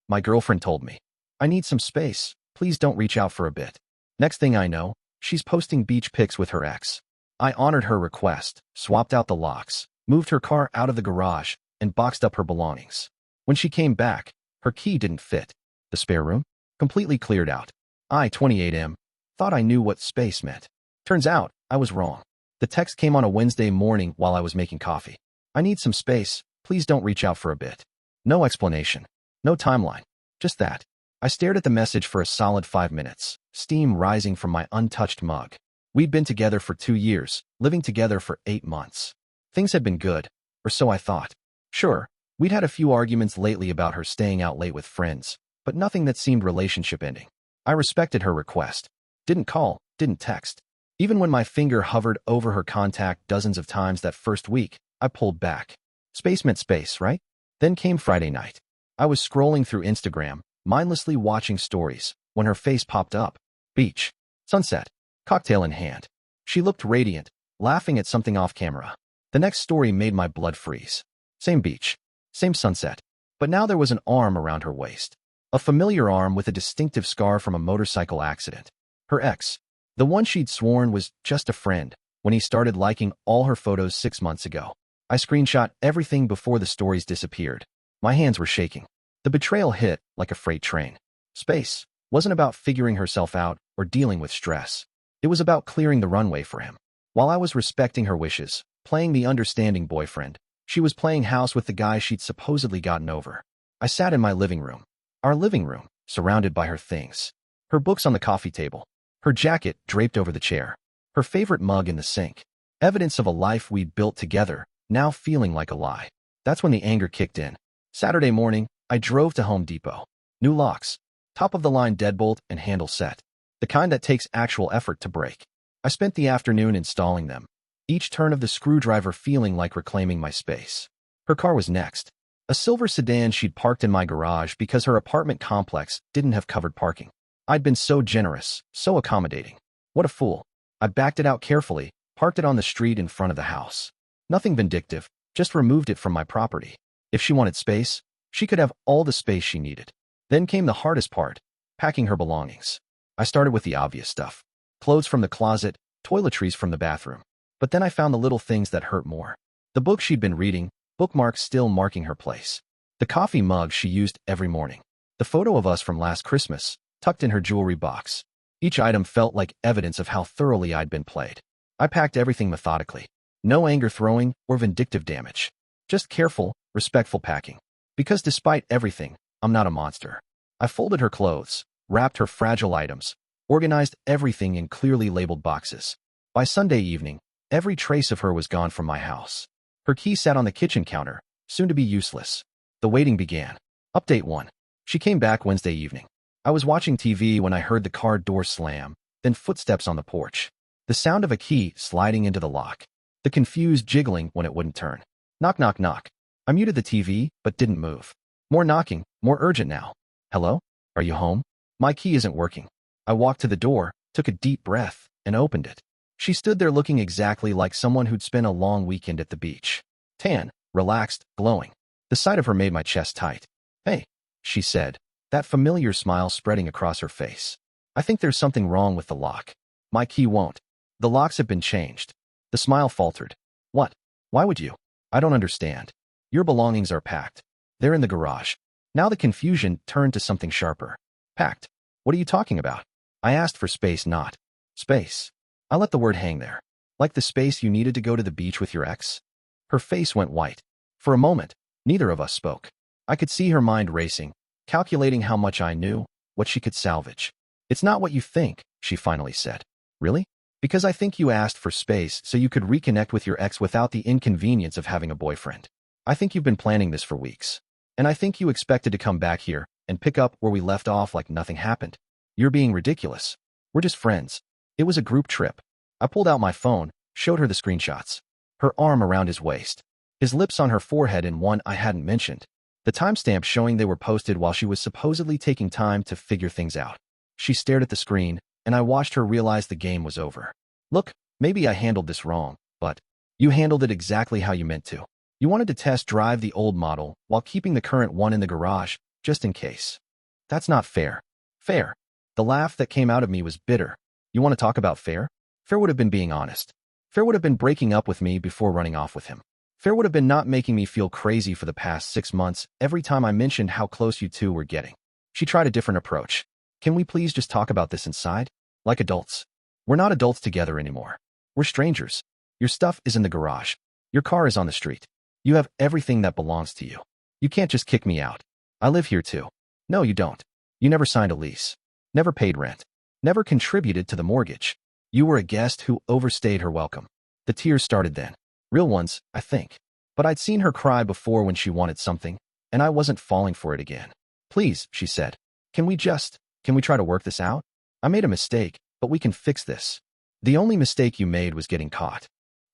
My girlfriend told me. I need some space. Please don't reach out for a bit. Next thing I know, she's posting beach pics with her ex. I honored her request, swapped out the locks, moved her car out of the garage, and boxed up her belongings. When she came back, her key didn't fit. The spare room? Completely cleared out. I, 28M, thought I knew what space meant. Turns out, I was wrong. The text came on a Wednesday morning while I was making coffee. I need some space. Please don't reach out for a bit. No explanation. No timeline. Just that. I stared at the message for a solid 5 minutes, steam rising from my untouched mug. We'd been together for 2 years, living together for 8 months. Things had been good, or so I thought. Sure, we'd had a few arguments lately about her staying out late with friends, but nothing that seemed relationship ending. I respected her request. Didn't call, didn't text. Even when my finger hovered over her contact dozens of times that first week, I pulled back. Space meant space, right? Then came Friday night. I was scrolling through Instagram, mindlessly watching stories, when her face popped up. Beach. Sunset. Cocktail in hand. She looked radiant, laughing at something off camera. The next story made my blood freeze. Same beach. Same sunset. But now there was an arm around her waist. A familiar arm with a distinctive scar from a motorcycle accident. Her ex. The one she'd sworn was just a friend when he started liking all her photos 6 months ago. I screenshot everything before the stories disappeared. My hands were shaking. The betrayal hit like a freight train. Space wasn't about figuring herself out or dealing with stress. It was about clearing the runway for him. While I was respecting her wishes, playing the understanding boyfriend, she was playing house with the guy she'd supposedly gotten over. I sat in my living room. Our living room, surrounded by her things. Her books on the coffee table. Her jacket draped over the chair. Her favorite mug in the sink. Evidence of a life we'd built together, now feeling like a lie. That's when the anger kicked in. Saturday morning, I drove to Home Depot. New locks. Top-of-the-line deadbolt and handle set. The kind that takes actual effort to break. I spent the afternoon installing them. Each turn of the screwdriver feeling like reclaiming my space. Her car was next. A silver sedan she'd parked in my garage because her apartment complex didn't have covered parking. I'd been so generous, so accommodating. What a fool. I backed it out carefully, parked it on the street in front of the house. Nothing vindictive, just removed it from my property. If she wanted space, she could have all the space she needed. Then came the hardest part, packing her belongings. I started with the obvious stuff. Clothes from the closet, toiletries from the bathroom. But then I found the little things that hurt more. The book she'd been reading, bookmarks still marking her place. The coffee mug she used every morning. The photo of us from last Christmas, tucked in her jewelry box. Each item felt like evidence of how thoroughly I'd been played. I packed everything methodically. No anger throwing or vindictive damage. Just careful, respectful packing. Because despite everything, I'm not a monster. I folded her clothes, wrapped her fragile items, organized everything in clearly labeled boxes. By Sunday evening, every trace of her was gone from my house. Her key sat on the kitchen counter, soon to be useless. The waiting began. Update 1. She came back Wednesday evening. I was watching TV when I heard the car door slam, then footsteps on the porch. The sound of a key sliding into the lock. The confused jiggling when it wouldn't turn. Knock, knock, knock. I muted the TV, but didn't move. More knocking, more urgent now. Hello? Are you home? My key isn't working. I walked to the door, took a deep breath, and opened it. She stood there looking exactly like someone who'd spent a long weekend at the beach. Tan, relaxed, glowing. The sight of her made my chest tight. Hey, she said, that familiar smile spreading across her face. I think there's something wrong with the lock. My key won't. The locks have been changed. The smile faltered. What? Why would you? I don't understand. Your belongings are packed. They're in the garage. Now the confusion turned to something sharper. Packed? What are you talking about? I asked for space, not space. I let the word hang there. Like the space you needed to go to the beach with your ex? Her face went white. For a moment, neither of us spoke. I could see her mind racing, calculating how much I knew, what she could salvage. It's not what you think, she finally said. Really? Because I think you asked for space so you could reconnect with your ex without the inconvenience of having a boyfriend. I think you've been planning this for weeks. And I think you expected to come back here and pick up where we left off like nothing happened. You're being ridiculous. We're just friends. It was a group trip. I pulled out my phone, showed her the screenshots. Her arm around his waist. His lips on her forehead in one I hadn't mentioned. The timestamp showing they were posted while she was supposedly taking time to figure things out. She stared at the screen, and I watched her realize the game was over. Look, maybe I handled this wrong, but you handled it exactly how you meant to. You wanted to test drive the old model while keeping the current one in the garage, just in case. That's not fair. Fair. The laugh that came out of me was bitter. You want to talk about fair? Fair would have been being honest. Fair would have been breaking up with me before running off with him. Fair would have been not making me feel crazy for the past 6 months every time I mentioned how close you two were getting. She tried a different approach. Can we please just talk about this inside? Like adults. We're not adults together anymore. We're strangers. Your stuff is in the garage. Your car is on the street. You have everything that belongs to you. You can't just kick me out. I live here too. No, you don't. You never signed a lease. Never paid rent. Never contributed to the mortgage. You were a guest who overstayed her welcome. The tears started then. Real ones, I think. But I'd seen her cry before when she wanted something, and I wasn't falling for it again. Please, she said. Can we try to work this out? I made a mistake, but we can fix this. The only mistake you made was getting caught.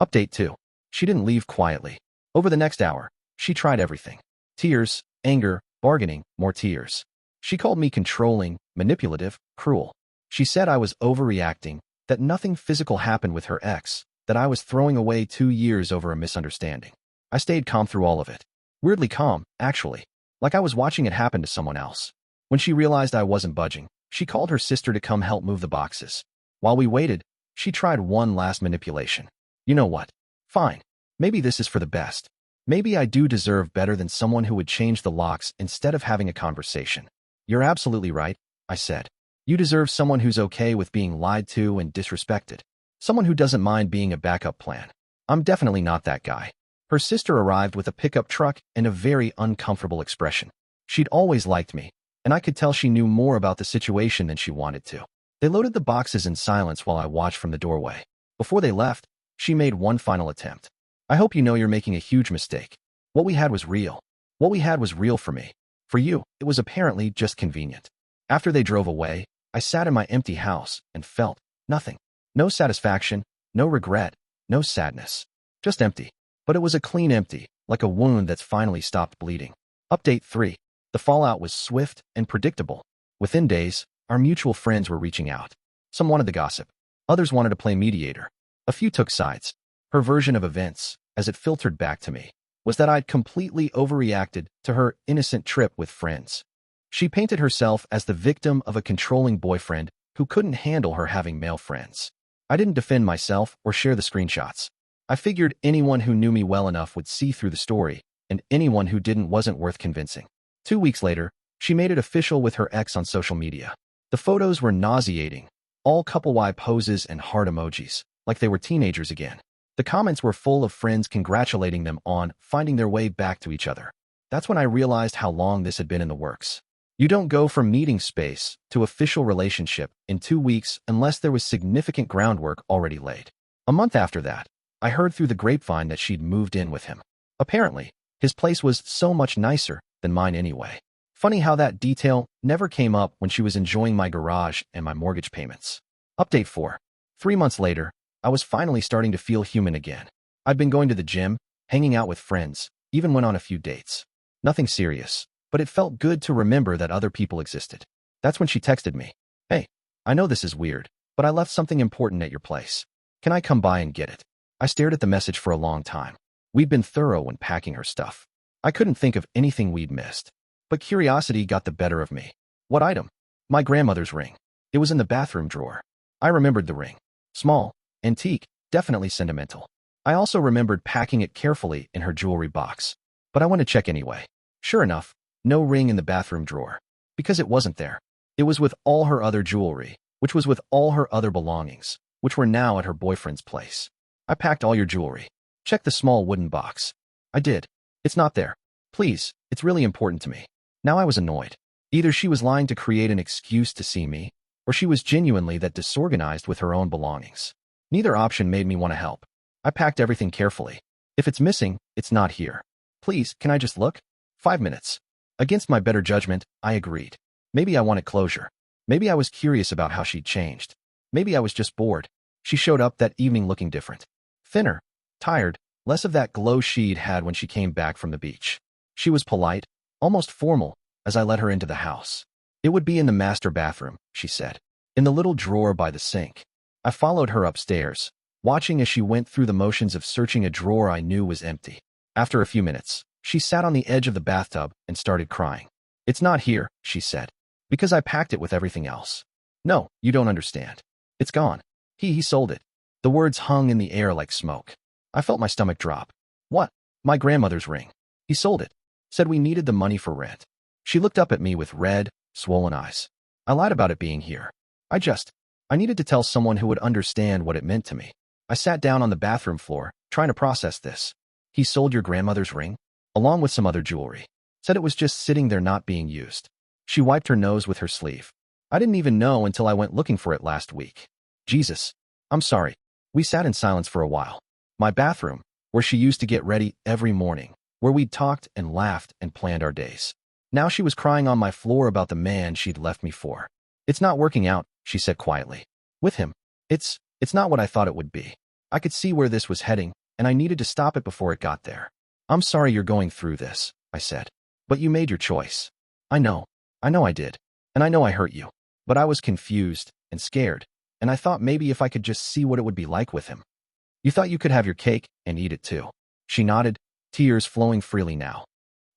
Update 2. She didn't leave quietly. Over the next hour, she tried everything. Tears, anger, bargaining, more tears. She called me controlling, manipulative, cruel. She said I was overreacting, that nothing physical happened with her ex, that I was throwing away 2 years over a misunderstanding. I stayed calm through all of it. Weirdly calm, actually. Like I was watching it happen to someone else. When she realized I wasn't budging, she called her sister to come help move the boxes. While we waited, she tried one last manipulation. You know what? Fine. Maybe this is for the best. Maybe I do deserve better than someone who would change the locks instead of having a conversation. You're absolutely right, I said. You deserve someone who's okay with being lied to and disrespected. Someone who doesn't mind being a backup plan. I'm definitely not that guy. Her sister arrived with a pickup truck and a very uncomfortable expression. She'd always liked me, and I could tell she knew more about the situation than she wanted to. They loaded the boxes in silence while I watched from the doorway. Before they left, she made one final attempt. I hope you know you're making a huge mistake. What we had was real. What we had was real for me. For you, it was apparently just convenient. After they drove away, I sat in my empty house and felt nothing. No satisfaction, no regret, no sadness. Just empty. But it was a clean empty, like a wound that's finally stopped bleeding. Update 3. The fallout was swift and predictable. Within days, our mutual friends were reaching out. Some wanted the gossip. Others wanted to play mediator. A few took sides. Her version of events, as it filtered back to me, was that I'd completely overreacted to her innocent trip with friends. She painted herself as the victim of a controlling boyfriend who couldn't handle her having male friends. I didn't defend myself or share the screenshots. I figured anyone who knew me well enough would see through the story, and anyone who didn't wasn't worth convincing. 2 weeks later, she made it official with her ex on social media. The photos were nauseating, all couple-wide poses and heart emojis, like they were teenagers again. The comments were full of friends congratulating them on finding their way back to each other. That's when I realized how long this had been in the works. You don't go from meeting space to official relationship in 2 weeks unless there was significant groundwork already laid. A month after that, I heard through the grapevine that she'd moved in with him. Apparently, his place was so much nicer than mine anyway. Funny how that detail never came up when she was enjoying my garage and my mortgage payments. Update 4. 3 months later, I was finally starting to feel human again. I'd been going to the gym, hanging out with friends, even went on a few dates. Nothing serious, but it felt good to remember that other people existed. That's when she texted me. Hey, I know this is weird, but I left something important at your place. Can I come by and get it? I stared at the message for a long time. We'd been thorough when packing her stuff. I couldn't think of anything we'd missed. But curiosity got the better of me. What item? My grandmother's ring. It was in the bathroom drawer. I remembered the ring. Small, antique, definitely sentimental. I also remembered packing it carefully in her jewelry box. But I went to check anyway. Sure enough, no ring in the bathroom drawer. Because it wasn't there. It was with all her other jewelry, which was with all her other belongings, which were now at her boyfriend's place. I packed all your jewelry. Check the small wooden box. I did. It's not there. Please, it's really important to me. Now I was annoyed. Either she was lying to create an excuse to see me, or she was genuinely that disorganized with her own belongings. Neither option made me want to help. I packed everything carefully. If it's missing, it's not here. Please, can I just look? 5 minutes. Against my better judgment, I agreed. Maybe I wanted closure. Maybe I was curious about how she'd changed. Maybe I was just bored. She showed up that evening looking different. Thinner, tired, less of that glow she'd had when she came back from the beach. She was polite, almost formal, as I led her into the house. It would be in the master bathroom, she said, in the little drawer by the sink. I followed her upstairs, watching as she went through the motions of searching a drawer I knew was empty. After a few minutes, she sat on the edge of the bathtub and started crying. It's not here, she said. Because I packed it with everything else. No, you don't understand. It's gone. He sold it. The words hung in the air like smoke. I felt my stomach drop. What? My grandmother's ring. He sold it. Said we needed the money for rent. She looked up at me with red, swollen eyes. I lied about it being here. I needed to tell someone who would understand what it meant to me. I sat down on the bathroom floor, trying to process this. He sold your grandmother's ring? Along with some other jewelry. Said it was just sitting there not being used. She wiped her nose with her sleeve. I didn't even know until I went looking for it last week. Jesus. I'm sorry. We sat in silence for a while. My bathroom, where she used to get ready every morning, where we'd talked and laughed and planned our days. Now she was crying on my floor about the man she'd left me for. It's not working out, she said quietly. With him. It's not what I thought it would be. I could see where this was heading, and I needed to stop it before it got there. I'm sorry you're going through this, I said. But you made your choice. I know I did. And I know I hurt you. But I was confused and scared, and I thought maybe if I could just see what it would be like with him. You thought you could have your cake and eat it too. She nodded, tears flowing freely now.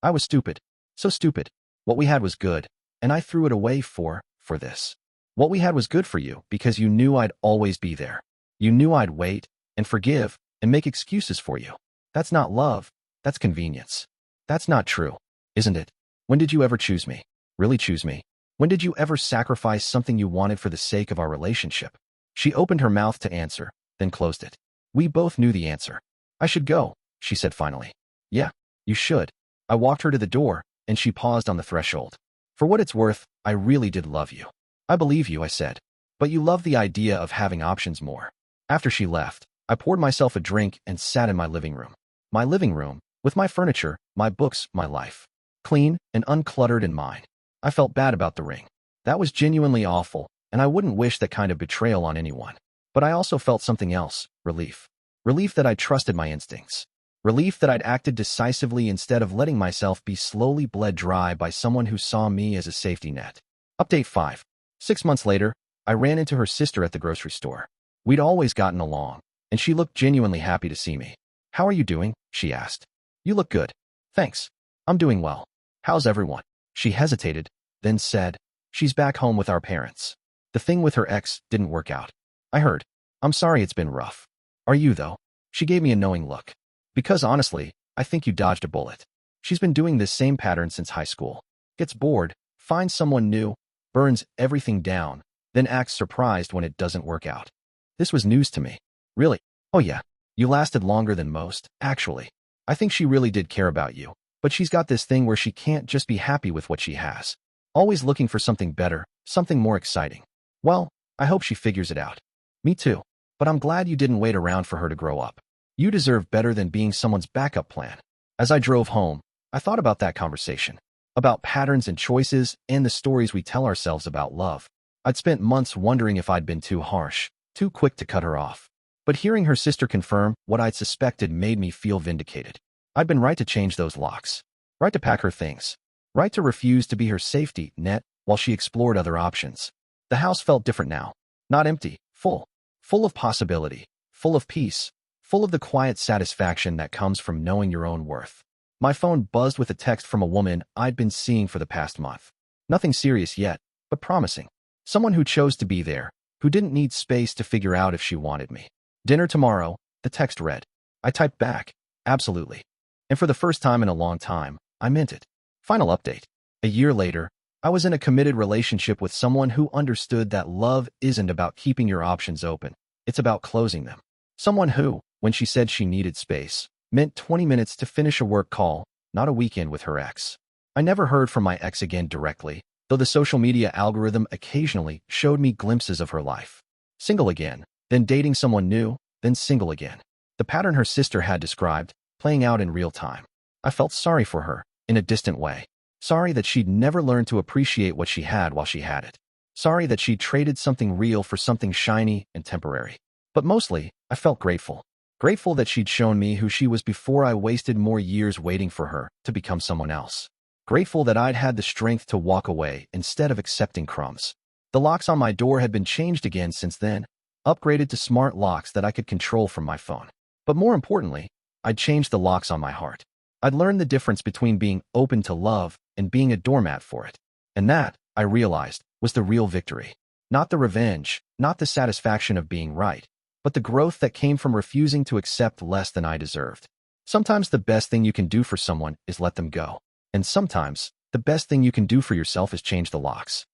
I was stupid. So stupid. What we had was good, and I threw it away for this. What we had was good for you because you knew I'd always be there. You knew I'd wait and forgive and make excuses for you. That's not love. That's convenience. That's not true, isn't it? When did you ever choose me? Really choose me? When did you ever sacrifice something you wanted for the sake of our relationship? She opened her mouth to answer, then closed it. We both knew the answer. I should go, she said finally. Yeah, you should. I walked her to the door, and she paused on the threshold. For what it's worth, I really did love you. I believe you, I said. But you love the idea of having options more. After she left, I poured myself a drink and sat in my living room. My living room, with my furniture, my books, my life. Clean and uncluttered and mine. I felt bad about the ring. That was genuinely awful, and I wouldn't wish that kind of betrayal on anyone. But I also felt something else, relief. Relief that I trusted my instincts. Relief that I'd acted decisively instead of letting myself be slowly bled dry by someone who saw me as a safety net. Update 5. 6 months later, I ran into her sister at the grocery store. We'd always gotten along, and she looked genuinely happy to see me. How are you doing? She asked. You look good. Thanks. I'm doing well. How's everyone? She hesitated, then said, she's back home with our parents. The thing with her ex didn't work out. I heard. I'm sorry it's been rough. Are you, though? She gave me a knowing look. Because honestly, I think you dodged a bullet. She's been doing this same pattern since high school. Gets bored, finds someone new, burns everything down, then acts surprised when it doesn't work out. This was news to me. Really? Oh yeah. You lasted longer than most, actually. I think she really did care about you. But she's got this thing where she can't just be happy with what she has. Always looking for something better, something more exciting. Well, I hope she figures it out. Me too. But I'm glad you didn't wait around for her to grow up. You deserve better than being someone's backup plan. As I drove home, I thought about that conversation. About patterns and choices and the stories we tell ourselves about love. I'd spent months wondering if I'd been too harsh, too quick to cut her off. But hearing her sister confirm what I'd suspected made me feel vindicated. I'd been right to change those locks. Right to pack her things. Right to refuse to be her safety net while she explored other options. The house felt different now. Not empty, full. Full of possibility. Full of peace. Full of the quiet satisfaction that comes from knowing your own worth. My phone buzzed with a text from a woman I'd been seeing for the past month. Nothing serious yet, but promising. Someone who chose to be there, who didn't need space to figure out if she wanted me. Dinner tomorrow, the text read. I typed back, absolutely. And for the first time in a long time, I meant it. Final update. A year later, I was in a committed relationship with someone who understood that love isn't about keeping your options open. It's about closing them. Someone who, when she said she needed space, meant 20 minutes to finish a work call, not a weekend with her ex. I never heard from my ex again directly, though the social media algorithm occasionally showed me glimpses of her life. Single again, then dating someone new, then single again. The pattern her sister had described, playing out in real time. I felt sorry for her, in a distant way. Sorry that she'd never learned to appreciate what she had while she had it. Sorry that she'd traded something real for something shiny and temporary. But mostly, I felt grateful. Grateful that she'd shown me who she was before I wasted more years waiting for her to become someone else. Grateful that I'd had the strength to walk away instead of accepting crumbs. The locks on my door had been changed again since then, upgraded to smart locks that I could control from my phone. But more importantly, I'd changed the locks on my heart. I'd learned the difference between being open to love and being a doormat for it. And that, I realized, was the real victory. Not the revenge, not the satisfaction of being right, but the growth that came from refusing to accept less than I deserved. Sometimes the best thing you can do for someone is let them go. And sometimes, the best thing you can do for yourself is change the locks.